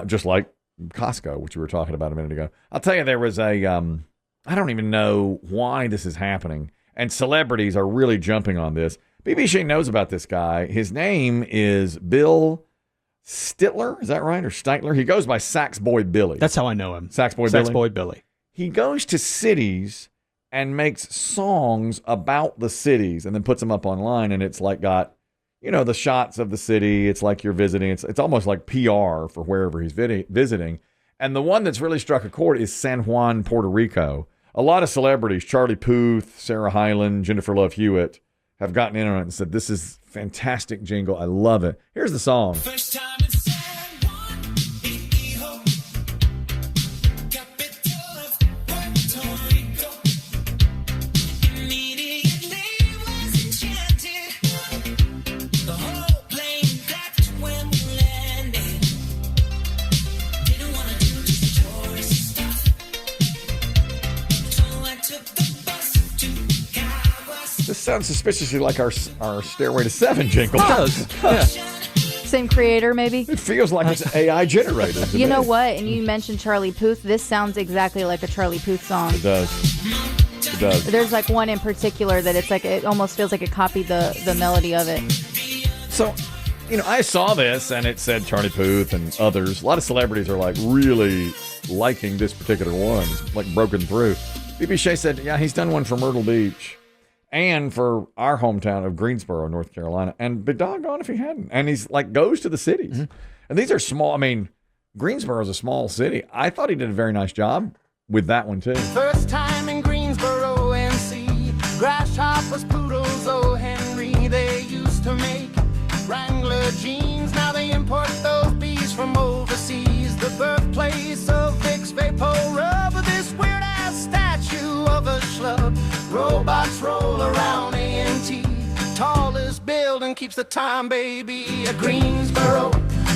just like Costco, which we were talking about a minute ago. I'll tell you, there was a, I don't even know why this is happening, and celebrities are really jumping on this. BBC knows about this guy. His name is Bill Stitler. Is that right? Or Steitler? He goes by Sax Boy Billy. That's how I know him. Sax Boy Billy. He goes to cities and makes songs about the cities and then puts them up online, and it's like got, the shots of the city. It's like you're visiting. It's almost like PR for wherever he's visiting. And the one that's really struck a chord is San Juan, Puerto Rico. A lot of celebrities, Charlie Puth, Sarah Hyland, Jennifer Love Hewitt, have gotten in on it and said, this is fantastic jingle. I love it. Here's the song. First time in San Juan, hijo, capital of Puerto Rico. Immediately was enchanted. The whole plane clapped when we landed. Didn't want to do just tourist stuff. So I took the bus to Caguas. This sounds suspiciously like our Stairway to Seven jingle. It does. Yeah. Same creator, maybe? It feels like it's AI generated. to You me. know what? And you mentioned Charlie Puth. This sounds exactly like a Charlie Puth song. It does. It does. There's like one in particular that it's like, it almost feels like it copied the melody of it. So, I saw this and it said Charlie Puth and others. A lot of celebrities are like really liking this particular one. It's like broken through. BBC said, yeah, he's done one for Myrtle Beach and for our hometown of Greensboro, North Carolina. And be doggone if he hadn't. And he's like goes to the cities. Mm-hmm. And these are small. I mean, Greensboro is a small city. I thought he did a very nice job with that one too. First time in Greensboro, NC. Grasshoppers, poodles, oh Henry. They used to make Wrangler jeans. Now they import those bees from overseas. The birthplace of Vicks Vapor Rub. This weird ass statue of a schlub. Robots roll around A&T. Tallest building keeps the time, baby. A Greensboro,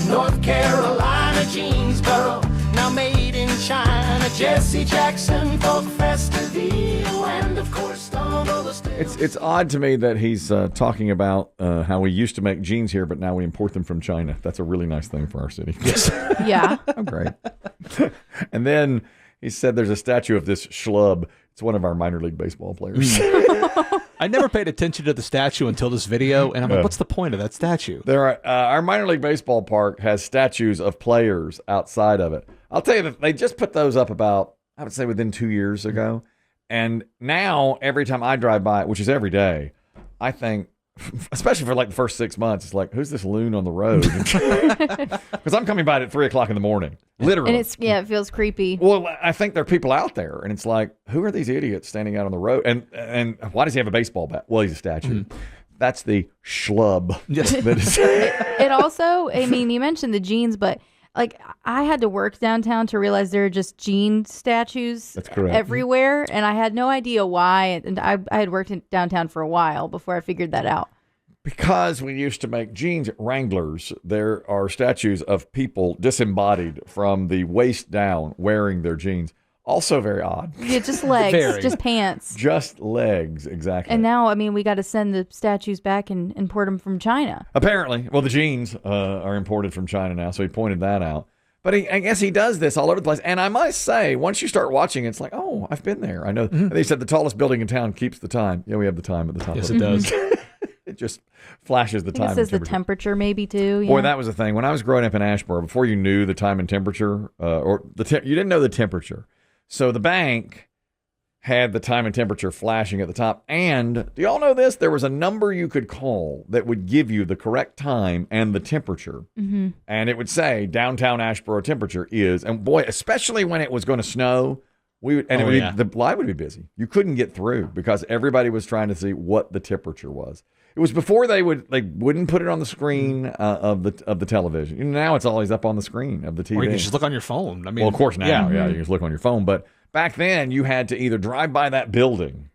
North Carolina, Jeansboro. Now made in China. Jesse Jackson for the Festivale. And of course, Stone the Still. It's odd to me that he's talking about how we used to make jeans here, but now we import them from China. That's a really nice thing for our city. Yes. Yeah. Oh, great. And then he said there's a statue of this schlub. It's one of our minor league baseball players. I never paid attention to the statue until this video, and I'm like, what's the point of that statue? There are our minor league baseball park has statues of players outside of it. I'll tell you that they just put those up about, I would say, within 2 years ago. And now every time I drive by, which is every day, I think, especially for like the first 6 months, it's like, who's this loon on the road? Because I'm coming by it at 3 o'clock in the morning, literally. And it feels creepy. Well, I think there are people out there, and it's like, who are these idiots standing out on the road? And why does he have a baseball bat? Well, he's a statue. Mm-hmm. That's the schlub. Yes. That is. It also, I mean, you mentioned the jeans, but like I had to work downtown to realize there are just jean statues everywhere, and I had no idea why. And I had worked in downtown for a while before I figured that out. Because we used to make jeans at Wranglers, there are statues of people disembodied from the waist down wearing their jeans. Also very odd. Yeah, just legs, just pants. Just legs, exactly. And now, I mean, we got to send the statues back and import them from China. Apparently. Well, the jeans are imported from China now, so he pointed that out. But I guess he does this all over the place. And I must say, once you start watching, it's like, oh, I've been there. I know. Mm-hmm. They said the tallest building in town keeps the time. Yeah, we have the time at the top. Yes, it does. It just flashes the time. It says the temperature maybe too. Yeah. Boy, that was the thing. When I was growing up in Asheboro, before you knew the time and temperature, you didn't know the temperature. So the bank had the time and temperature flashing at the top. And do y'all know this? There was a number you could call that would give you the correct time and the temperature. Mm-hmm. And it would say downtown Asheboro temperature is, and boy, especially when it was going to snow, the line would be busy. You couldn't get through because everybody was trying to see what the temperature was. It was before they wouldn't put it on the screen of the television. Now it's always up on the screen of the TV. Or you can just look on your phone. I mean, well, of course now, you can just look on your phone. But back then, you had to either drive by that building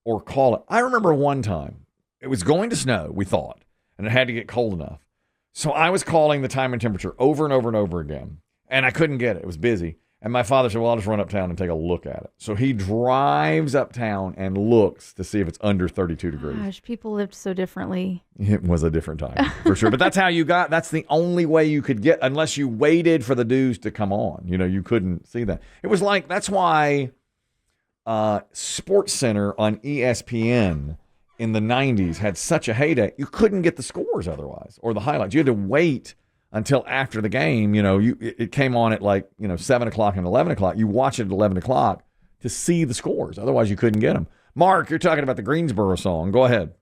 or call it. I remember one time it was going to snow. We thought, and it had to get cold enough. So I was calling the time and temperature over and over and over again, and I couldn't get it. It was busy. And my father said, well, I'll just run uptown and take a look at it. So he drives uptown and looks to see if it's under 32 degrees. Gosh, people lived so differently. It was a different time, for sure. But that's how that's the only way you could get, unless you waited for the dews to come on. You couldn't see that. It was like, that's why Sports Center on ESPN in the 90s had such a heyday. You couldn't get the scores otherwise, or the highlights. You had to wait until after the game. It came on at 7 o'clock and 11 o'clock. You watch it at 11 o'clock to see the scores. Otherwise, you couldn't get them. Mark, you're talking about the Greensboro song. Go ahead.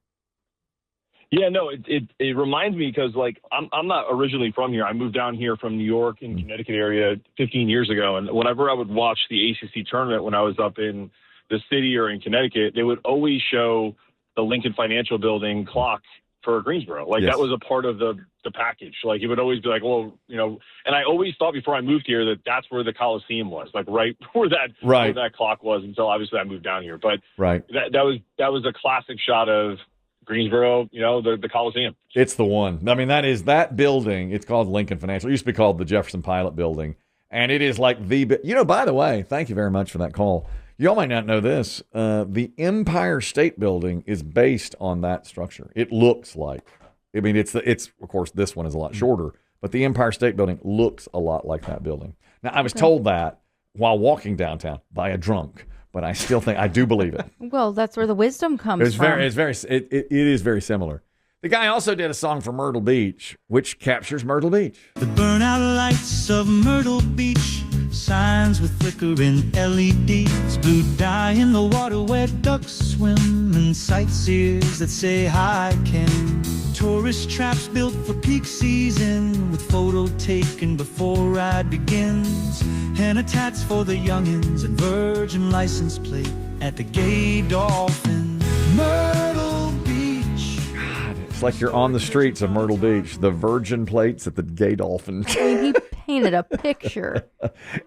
Yeah, no, it reminds me because I'm not originally from here. I moved down here from New York and Connecticut area 15 years ago. And whenever I would watch the ACC tournament when I was up in the city or in Connecticut, they would always show the Lincoln Financial Building clock for Greensboro. Yes. That was a part of the package. It would always be and I always thought before I moved here that that's where the Coliseum was, right where that clock was, until obviously I moved down here. But that was a classic shot of Greensboro, the Coliseum. It's the one. I mean, that building. It's called Lincoln Financial. It used to be called the Jefferson Pilot Building. And it is like by the way, thank you very much for that call. Y'all might not know this. The Empire State Building is based on that structure. It looks like, it's of course, this one is a lot shorter, but the Empire State Building looks a lot like that building. Now, I was told that while walking downtown by a drunk, but I still think, I do believe it. Well, that's where the wisdom comes from. It is very similar. The guy also did a song for Myrtle Beach, which captures Myrtle Beach. The burnout lights of Myrtle Beach, signs with flickering LEDs, blue dye in the water where ducks swim, and sightseers that say hi, Ken. Tourist traps built for peak season, with photo taken before ride begins, and a tats for the youngins, and virgin license plate at the Gay Dolphin. Myrtle Beach. God, it's like you're on the streets of Myrtle Beach. The virgin plates at the Gay Dolphin. He painted a picture.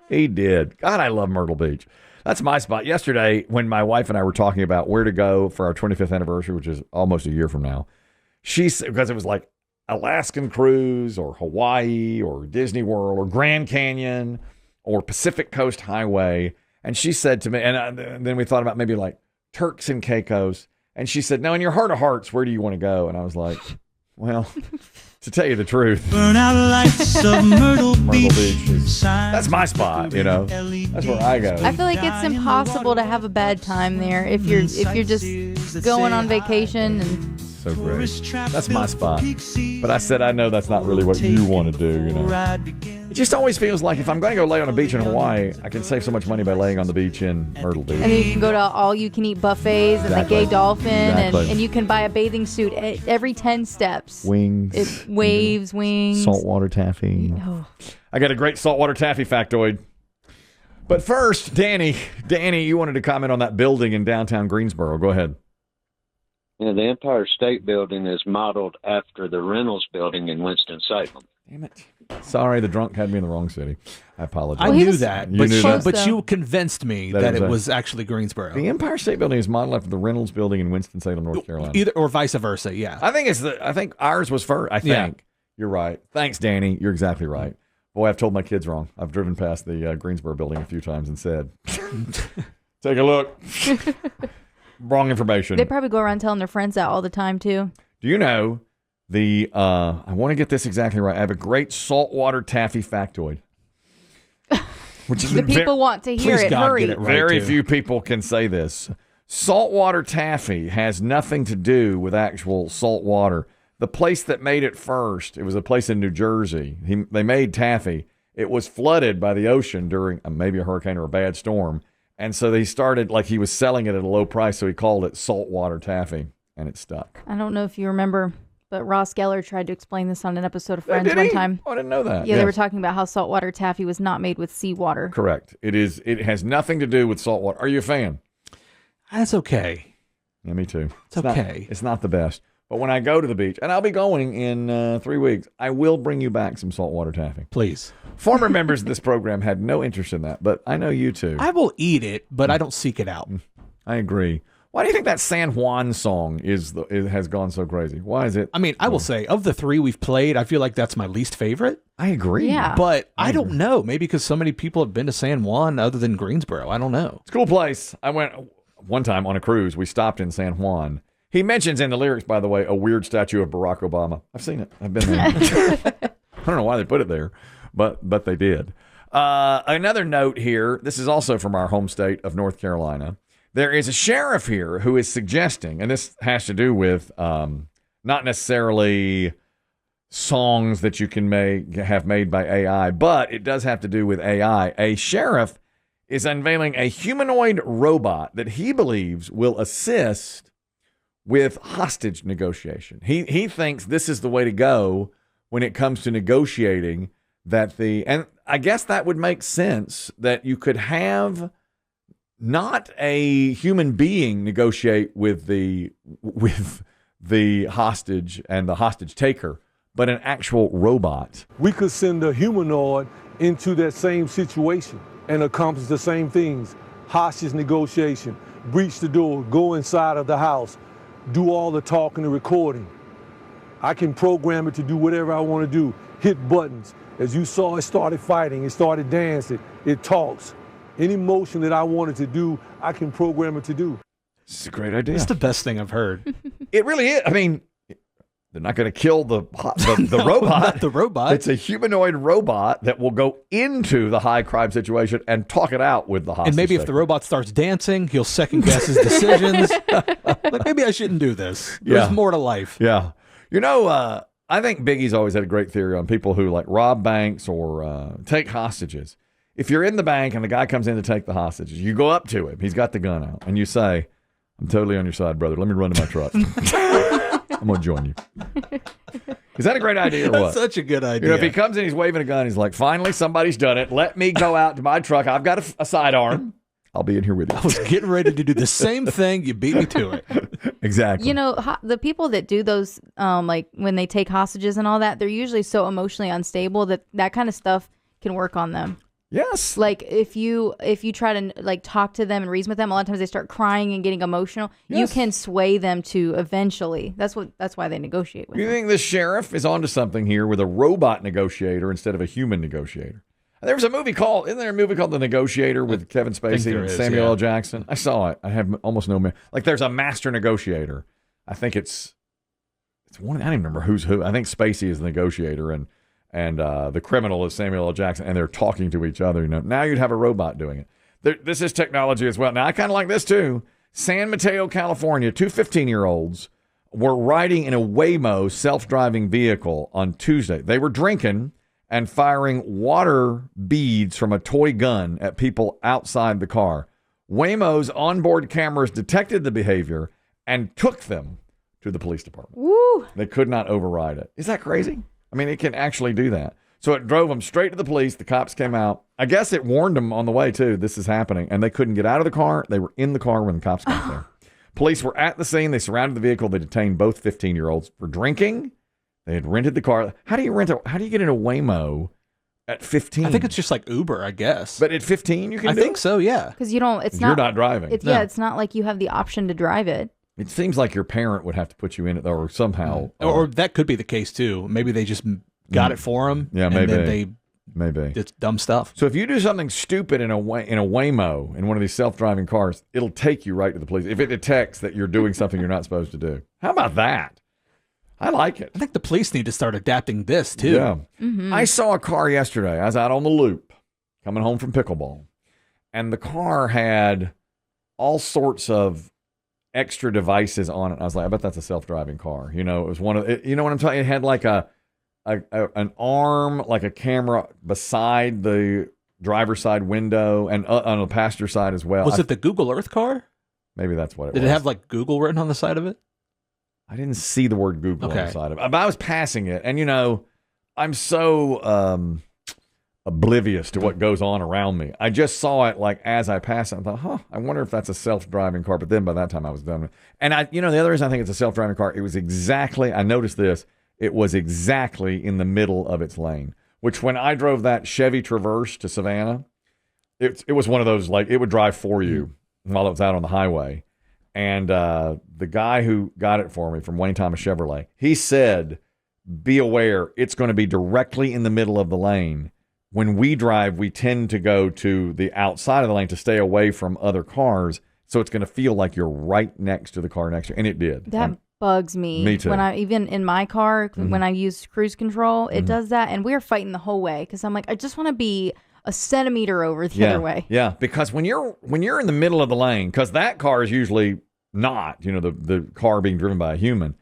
He did. God, I love Myrtle Beach. That's my spot. Yesterday, when my wife and I were talking about where to go for our 25th anniversary, which is almost a year from now, she said, because it was like Alaskan cruise or Hawaii or Disney World or Grand Canyon or Pacific Coast Highway. And she said to me, and then we thought about maybe like Turks and Caicos. And she said, no, in your heart of hearts, where do you want to go? And I was like, well, to tell you the truth, burnout lights of Myrtle Beach. That's my spot, That's where I go. I feel like it's impossible to have a bad time there if you're just going on vacation and so great. That's my spot. But I said I know that's not really what you want to do, It just always feels like if I'm going to go lay on a beach in Hawaii, I can save so much money by laying on the beach in Myrtle Beach. And then you can go to all-you-can-eat buffets and the Gay Dolphin, and you can buy a bathing suit every 10 steps. Wings. Waves, wings. Saltwater taffy. Oh. I got a great saltwater taffy factoid. But first, Danny, you wanted to comment on that building in downtown Greensboro. Go ahead. Yeah, the Empire State Building is modeled after the Reynolds Building in Winston-Salem. Damn it. Sorry, the drunk had me in the wrong city. I apologize. I knew that, but so. you convinced me that it was actually Greensboro. The Empire State Building is modeled after the Reynolds Building in Winston-Salem, North Carolina. Either or vice versa, yeah. I think ours was first. I think. Yeah. You're right. Thanks, Danny. You're exactly right. Boy, I've told my kids wrong. I've driven past the Greensboro Building a few times and said, take a look. Wrong information. They probably go around telling their friends that all the time, too. Do you know I want to get this exactly right. I have a great saltwater taffy factoid. Which is the people want to hear it. God, hurry. get it right, Very too. few people can say this. Saltwater taffy has nothing to do with actual salt water. The place that made it first, it was a place in New Jersey. They made taffy. It was flooded by the ocean during maybe a hurricane or a bad storm. And so they started, he was selling it at a low price, so he called it saltwater taffy, and it stuck. I don't know if you remember, but Ross Geller tried to explain this on an episode of Friends one time. Oh, I didn't know that. Yeah, they were talking about how saltwater taffy was not made with seawater. Correct. It has nothing to do with saltwater. Are you a fan? That's okay. Yeah, me too. It's okay. It's not the best. But when I go to the beach, and I'll be going in 3 weeks, I will bring you back some saltwater taffy. Please. Former members of this program had no interest in that, but I know you two. I will eat it, but I don't seek it out. I agree. Why do you think that San Juan song has gone so crazy? Why is it? I mean, I will say, of the 3 we've played, I feel like that's my least favorite. I agree. Yeah. But I don't know. Maybe because so many people have been to San Juan other than Greensboro. I don't know. It's a cool place. I went one time on a cruise. We stopped in San Juan. He mentions in the lyrics, by the way, a weird statue of Barack Obama. I've seen it. I've been there. I don't know why they put it there, but they did. Another note here. This is also from our home state of North Carolina. There is a sheriff here who is suggesting, and this has to do with not necessarily songs that you can have made by AI, but it does have to do with AI. A sheriff is unveiling a humanoid robot that he believes will assist with hostage negotiation. He thinks this is the way to go when it comes to negotiating. And I guess that would make sense that you could have not a human being negotiate with the hostage and the hostage taker, but an actual robot. We could send a humanoid into that same situation and accomplish the same things. Hostage negotiation, breach the door, go inside of the house, do all the talking and recording. I can program it to do whatever I want to do, hit buttons. As you saw, it started fighting, it started dancing, it talks. Any motion that I wanted to do, I can program it to do. It's a great idea. It's the best thing I've heard. It really is. I mean, they're not going to kill the No, robot. not the robot. It's a humanoid robot that will go into the high crime situation and talk it out with the hostage. And maybe if taker. the robot starts dancing, he'll second guess his decisions. Like, maybe I shouldn't do this. There's more to life. Yeah. You know, I think Biggie's always had a great theory on people who like rob banks or take hostages. If you're in the bank and the guy comes in to take the hostages, you go up to him. He's got the gun out. And you say, I'm totally on your side, brother. Let me run to my truck. I'm going to join you. Is that a great idea or what? That's such a good idea. You know, if he comes in, he's waving a gun. He's like, finally, somebody's done it. Let me go out to my truck. I've got a sidearm. I'll be in here with you. I was getting ready to do the same thing. You beat me to it. Exactly. You know, the people that do those, like when they take hostages and all that, they're usually so emotionally unstable that kind of stuff can work on them. Yes. Like if you try to like talk to them and reason with them, a lot of times they start crying and getting emotional. Yes. You can sway them to eventually. That's why they negotiate with You them. think the sheriff is onto something here with a robot negotiator instead of a human negotiator? There was a movie called The Negotiator with Kevin Spacey and Samuel L. Jackson? I saw it. I have almost no memory. Like there's a master negotiator. I think it's one. I don't even remember who's who. I think Spacey is the negotiator and the criminal is Samuel L. Jackson, and they're talking to each other. You know, now you'd have a robot doing it. This is technology as well. Now I kind of like this too. San Mateo, California, two 15-year-olds were riding in a Waymo self-driving vehicle on Tuesday. They were drinking and firing water beads from a toy gun at people outside the car. Waymo's onboard cameras detected the behavior and took them to the police department. Woo! They could not override it. Is that crazy? I mean, it can actually do that. So it drove them straight to the police. The cops came out. I guess it warned them on the way, too, this is happening. And they couldn't get out of the car. They were in the car when the cops got there. Police were at the scene. They surrounded the vehicle. They detained both 15-year-olds for drinking. They had rented the car. How do you get in a Waymo at 15? I think it's just like Uber, I guess. But at 15, you can I do think it? so, yeah. Because you don't. You're not driving. Yeah, it's not like you have the option to drive it. It seems like your parent would have to put you in it, or somehow. Or that could be the case, too. Maybe they just got it for them. Yeah, maybe. And then maybe. It's dumb stuff. So if you do something stupid in a Waymo, in one of these self-driving cars, it'll take you right to the police if it detects that you're doing something you're not supposed to do. How about that? I like it. I think the police need to start adapting this, too. Yeah. Mm-hmm. I saw a car yesterday. I was out on the loop coming home from pickleball, and the car had all sorts of extra devices on it. I was like, I bet that's a self-driving car. You know, it was one of it, you know what I'm talking? It had like an arm, like a camera beside the driver's side window and on the passenger side as well. Was it the Google Earth car? Maybe that's what it was. Did it have like Google written on the side of it? I didn't see the word Google on the side of it. But I was passing it, and you know, I'm so oblivious to what goes on around me. I just saw it like as I passed it. I thought, I wonder if that's a self-driving car. But then by that time I was done with it. And the other reason I think it's a self-driving car, it was exactly, I noticed this, it was exactly in the middle of its lane, which when I drove that Chevy Traverse to Savannah, it was one of those, like, it would drive for you while it was out on the highway. And the guy who got it for me from Wayne Thomas Chevrolet, he said, be aware, it's going to be directly in the middle of the lane. When we drive, we tend to go to the outside of the lane to stay away from other cars. So it's going to feel like you're right next to the car next to you. And it did. That bugs me. Me too. When even in my car, when I use cruise control, it does that. And we were fighting the whole way because I'm like, I just want to be a centimeter over the other way. Yeah, because when you're in the middle of the lane, because that car is usually not, the car being driven by a human,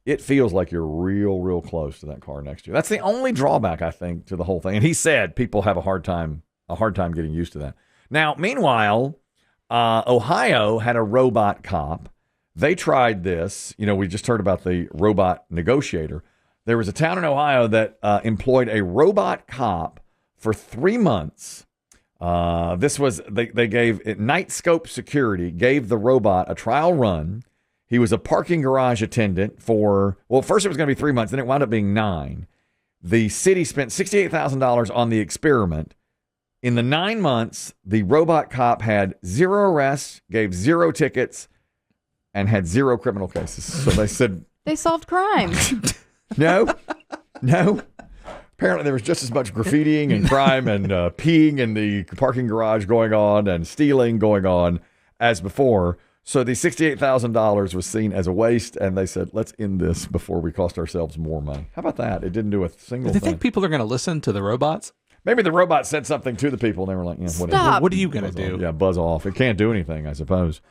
it feels like you're real close to that car next to you. That's the only drawback, I think, to the whole thing. And he said people have a hard time getting used to that. Now, meanwhile, Ohio had a robot cop. They tried this. We just heard about the robot negotiator. There was a town in Ohio that employed a robot cop for 3 months. This was they gave it Nightscope Security gave the robot a trial run. He was a parking garage attendant for, first it was going to be 3 months, then it wound up being 9. The city spent $68,000 on the experiment. In the 9 months, the robot cop had 0 arrests, gave 0 tickets, and had 0 criminal cases. So they said they solved crime. No. Apparently there was just as much graffitiing and crime and peeing in the parking garage going on and stealing going on as before. So the $68,000 was seen as a waste, and they said, let's end this before we cost ourselves more money. How about that? It didn't do a single thing. Do they think people are going to listen to the robots? Maybe the robot said something to the people, and they were like, whatever. Stop. What are you going to do? Yeah, buzz off. It can't do anything, I suppose.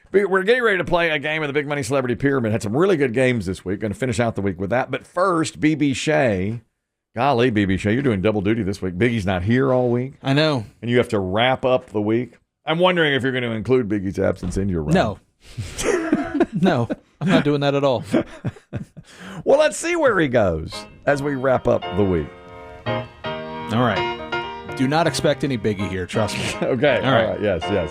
But we're getting ready to play a game of the Big Money Celebrity Pyramid. Had some really good games this week. Going to finish out the week with that. But first, BB Shea. Golly, BB Shea, you're doing double duty this week. Biggie's not here all week. I know. And you have to wrap up the week. I'm wondering if you're going to include Biggie's absence in your run. No. No, I'm not doing that at all. Well, let's see where he goes as we wrap up the week. All right. Do not expect any Biggie here, trust me. Okay. All right. Yes.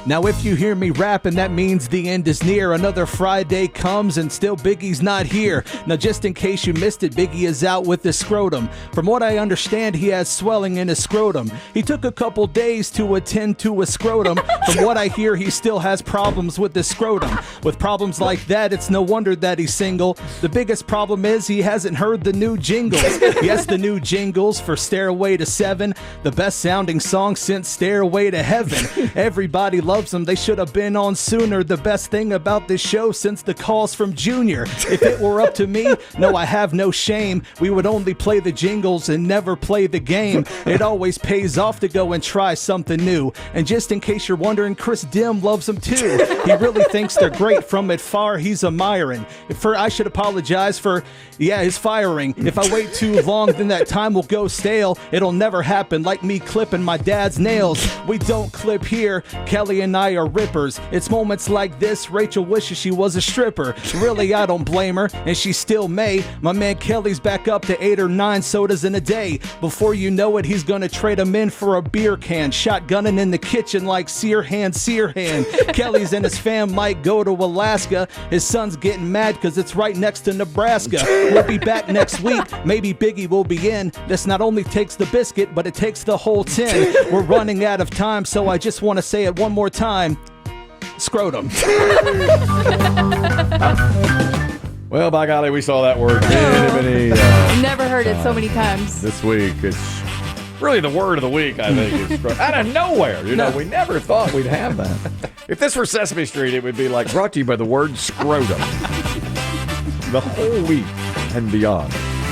Now, if you hear me rapping, that means the end is near. Another Friday comes and still Biggie's not here. Now, just in case you missed it, Biggie is out with his scrotum. From what I understand, he has swelling in his scrotum. He took a couple days to attend to his scrotum. From what I hear, he still has problems with his scrotum. With problems like that, it's no wonder that he's single. The biggest problem is he hasn't heard the new jingles. Yes, the new jingles for Stairway to 7, the best sounding song since Stairway to Heaven. Everybody loves them. They should have been on sooner. The best thing about this show since the calls from Junior. If it were up to me, no, I have no shame. We would only play the jingles and never play the game. It always pays off to go and try something new. And just in case you're wondering, Chris Demm loves them too. He really thinks they're great. From it far, he's admiring. I should apologize for, his firing. If I wait too long, then that time will go stale. It'll never happen like me clipping my dad's nails. We don't clip here. Kelly and I are rippers. It's moments like this Rachel wishes she was a stripper. Really, I don't blame her, and she still may. My man Kelly's back up to 8 or 9 sodas in a day. Before you know it, he's gonna trade him in for a beer can. Shotgunning in the kitchen like Searhan. Kelly's and his fam might go to Alaska. His son's getting mad because it's right next to Nebraska. We'll be back next week. Maybe Biggie will be in. This not only takes the biscuit, but it takes the whole tin. We're running out of time, so I just want to say it one more time. Scrotum. Well, by golly, we saw that word many Never heard it so many times. this week. It's really the word of the week, I think. Is scrotum. Out of nowhere. We never thought we'd have that. If this were Sesame Street, it would be like brought to you by the word scrotum. The whole week and beyond.